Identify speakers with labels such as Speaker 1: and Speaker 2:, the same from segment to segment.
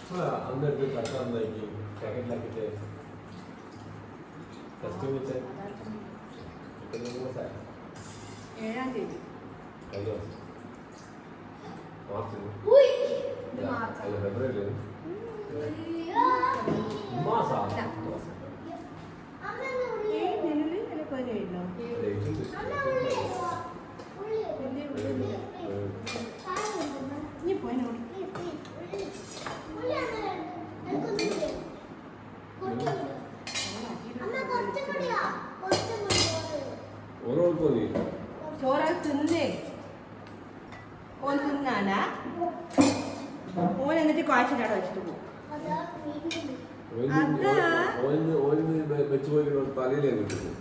Speaker 1: അന്നെടുത്ത് ചക്ക നന്നാക്കി പാക്കറ്റിലാക്കിയിട്ട് ടെസ്റ്റ് വെച്ച്
Speaker 2: 7-ാം തീയതി
Speaker 1: കഴിഞ്ഞ മാർച്ച് അല്ല ഫെബ്രുവരി മാസം
Speaker 2: ചോറ തിന്നേ ഓൻ തിന്നാനാ ഓൻ എന്നിട്ട് കാശിനാടെ വെച്ചിട്ട് പോകും
Speaker 1: വെച്ച് പോയി തലയിലേ കിട്ടുന്നു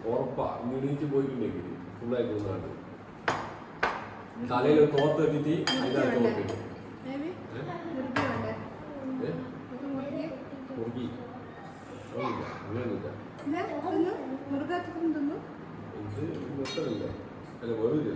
Speaker 1: ഉറപ്പാ നീച്ച് പോയിട്ടുണ്ടെങ്കിൽ ഫുള്ളായിട്ട് ഒന്നാണ് തലയിൽ തോർത്ത് കെട്ടിട്ട് അതിനകത്ത് നോക്കിട്ടു മുറുകി അങ്ങനെയൊന്നുമില്ല ഇത് നിർത്തലല്ലേ അല്ല വെറുതെ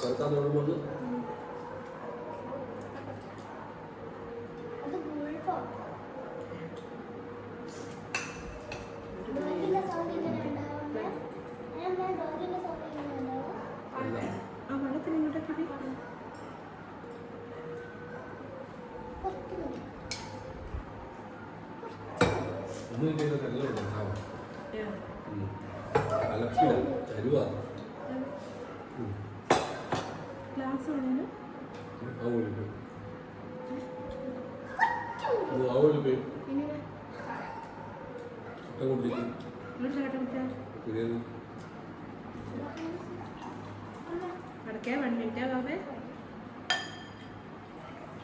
Speaker 1: കളിക്കാൻ തുടങ്ങുമ്പോൾ
Speaker 2: അടക്കേ വണ്ടിട്ടേ ബാബേ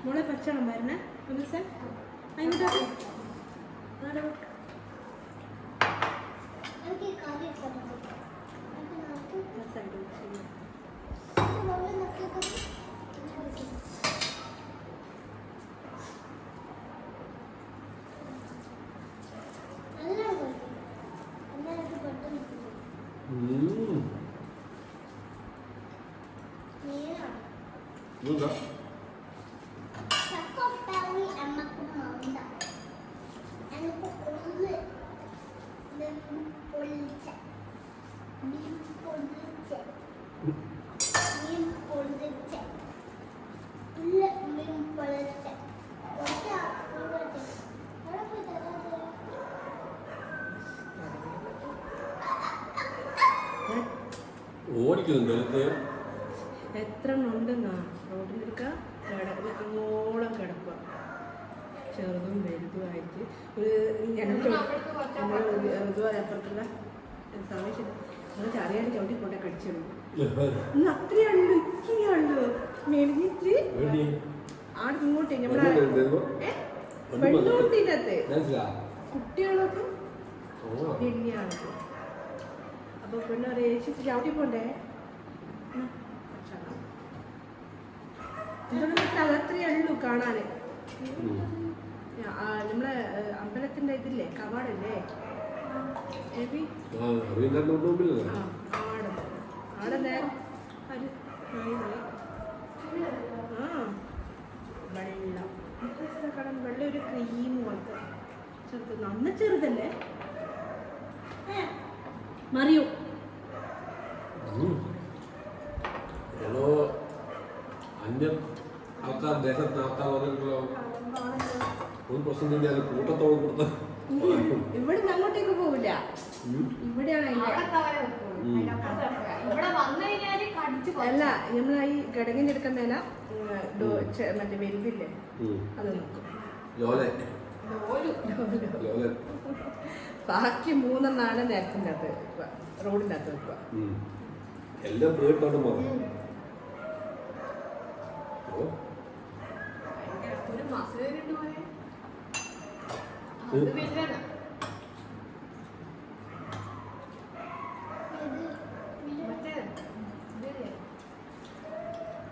Speaker 2: മോളെ പച്ചണം വരുന്നേ ഒന്ന് സാർ അതിൻ്റെ
Speaker 1: ഓടിക്കുന്നുണ്ട്
Speaker 2: എത്ര ഉണ്ടെന്നാ റോഡിലെടുക്കുക കിടക്കോളം കിടക്കുക ചെറുതും വലുതുമായിട്ട് ഒരു അപ്പുറത്തുള്ള സമയം നമുക്ക് അറിയാതെ ചവിട്ടി കൊണ്ടേ കടിച്ചുള്ളൂ ഇന്ന് അത്രയുള്ളൂ ഇത്രയുള്ളൂ മെലിഞ്ഞിട്ട് ആടെ ഇങ്ങോട്ടേ നമ്മളെ വെള്ളോട്ടിനകത്ത് കുട്ടികളൊക്കെ വലിയാണ് അപ്പൊ പിന്നെ രക്ഷിച്ച് ചവിട്ടി പോണ്ടേ അതത്രയേ ഉള്ളൂ കാണാന് നമ്മളെ അമ്പലത്തിന്റെ ഇതില്ലേ കവാടല്ലേ ആടെ നേരം വെള്ളം വെള്ളം ഒരു ക്രീം പോലത്തെ ചെറുത് നന്ന ചെറുതല്ലേ മറിയൂ
Speaker 1: അന്യ ആൾക്കാർ ദേശത്ത് ആൾക്കാർ വന്നിട്ടുള്ള ഒരു പ്രശ്നം തന്നെയാണ് കൂട്ടത്തോളം കൊടുത്ത
Speaker 2: ഇവിടെ അങ്ങോട്ടേക്ക് പോവില്ല ഇവിടെയാണ് അല്ല നമ്മൾ ഈ ഗടങ്ങിന്റെ എടുക്കുന്നതില മറ്റേ വെൽവില്ലേ അത് നോക്കും ബാക്കി 3 നേരത്തിൻ്റെ അകത്ത് വെക്കുക റോഡിൻ്റെ അകത്ത് വെക്കുക
Speaker 1: എല്ലാം പോയിട്ടോട്ട് പോകും
Speaker 3: ഒരു മാസം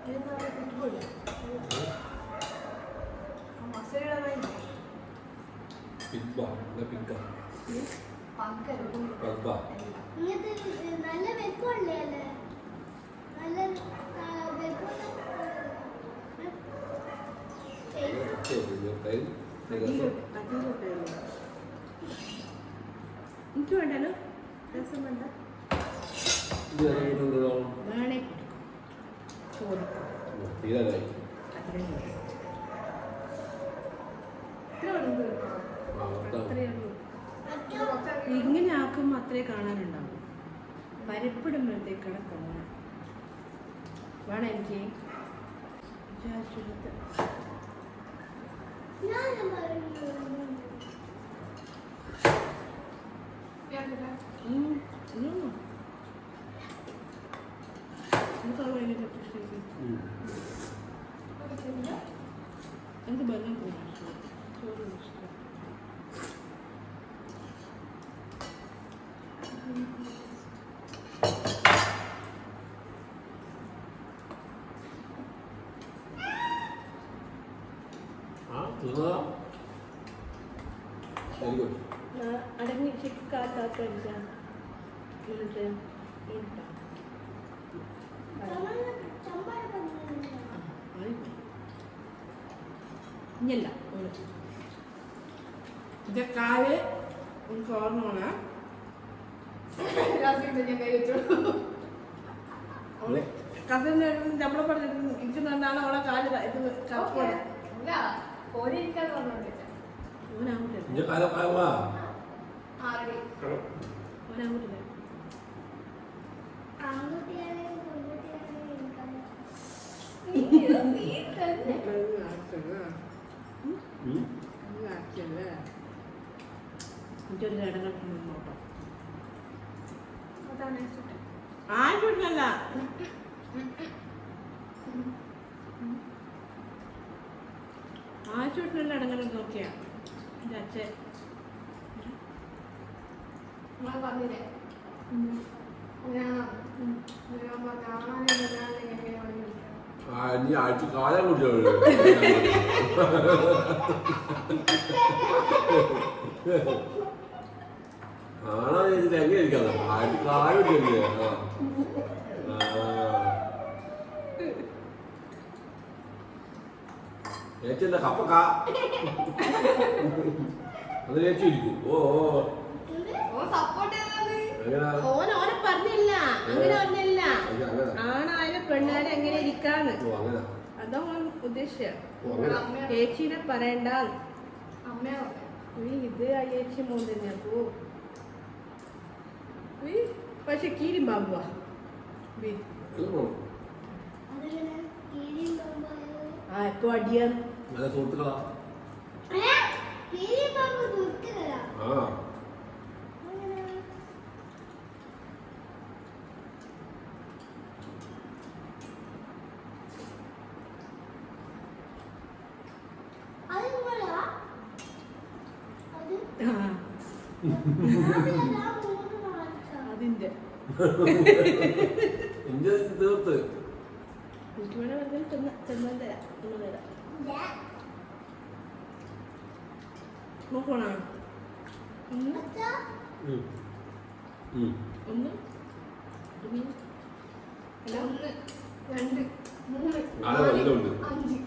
Speaker 1: പിഗ്ബ പിഗ്ഗ പഗ്ബ
Speaker 3: നല്ല വെക്കുള്ളേ അല്ലേ നല്ല
Speaker 2: എനിക്ക് വേണ്ടല്ലോ രസം വേണ്ട വേണേ ചോറ്
Speaker 1: തീരാനായി
Speaker 2: അത്രയും അത്രയേ ഉള്ളൂ. ഇങ്ങനെ ആക്കുമ്പോൾ അത്രേ കാണാനുണ്ടാവും. പരിപ്പിടുമ്പോഴത്തേക്കാണ് കാണാൻ വേണം എനിക്ക് വിചാരിച്ചെടുത്ത് എന്ത് ബലം തോന്നി ചോറ് ഇഷ്ടം. അടങ്ങി ചിക്കാത്ത ഇല്ല ഇത് കാല് എനിക്ക് ഓർമ്മ കസിൻ നമ്മളെ പറഞ്ഞിട്ട് ഇരിക്കുന്നുണ്ടാണ് അവളെ കാല് ഇത് കപ്പോടെ എനിക്കൊരു ഇടങ്ങൾ നോട്ടോ ആയിട്ടില്ല ആശുപത്രിയിലുള്ള ഇടങ്ങളിൽ നോക്കിയാ എൻ്റെ അച്ഛൻ
Speaker 1: നീ ആഴ്ച കാലം കുടിച്ചോ ആണോ ചേച്ചിട്ട് എങ്ങനെ ഇരിക്കാം ആഴ്ച കാലം കുടിച്ചല്ലേ ചേച്ചി എന്താ കപ്പക്ക അത് ചേച്ചി ഇരിക്കും ഓ
Speaker 2: ഓനെ പറഞ്ഞില്ല അങ്ങനെ പറഞ്ഞില്ല ആണായാലും പെണ്ണായാലും എങ്ങനെ ഇരിക്കാന്ന് അതാ ഓൻ ഉദ്ദേശിച്ച ചേച്ചീനെ പറയണ്ട ഇത് ആ ചേച്ചി മോൻ തന്നെയാ പോ പക്ഷെ കീരിം ബാബുവാ ആ എപ്പോ അടിയാണ്
Speaker 1: സുഹൃത്തുക്കളാ
Speaker 2: അതിന്റെ
Speaker 1: ഇന്ത്യ തീർത്ത്
Speaker 2: എനിക്ക് വേണേ തിന്നാൻ തരാം നോക്കണോ ഒന്ന് രണ്ട് മൂന്ന് നാല് അഞ്ച്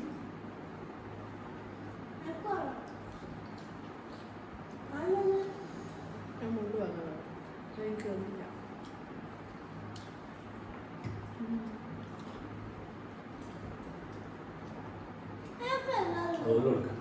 Speaker 2: മുള്ളു വന്നോ എനിക്ക് ഒന്നില്ല
Speaker 1: അതുകൊണ്ട്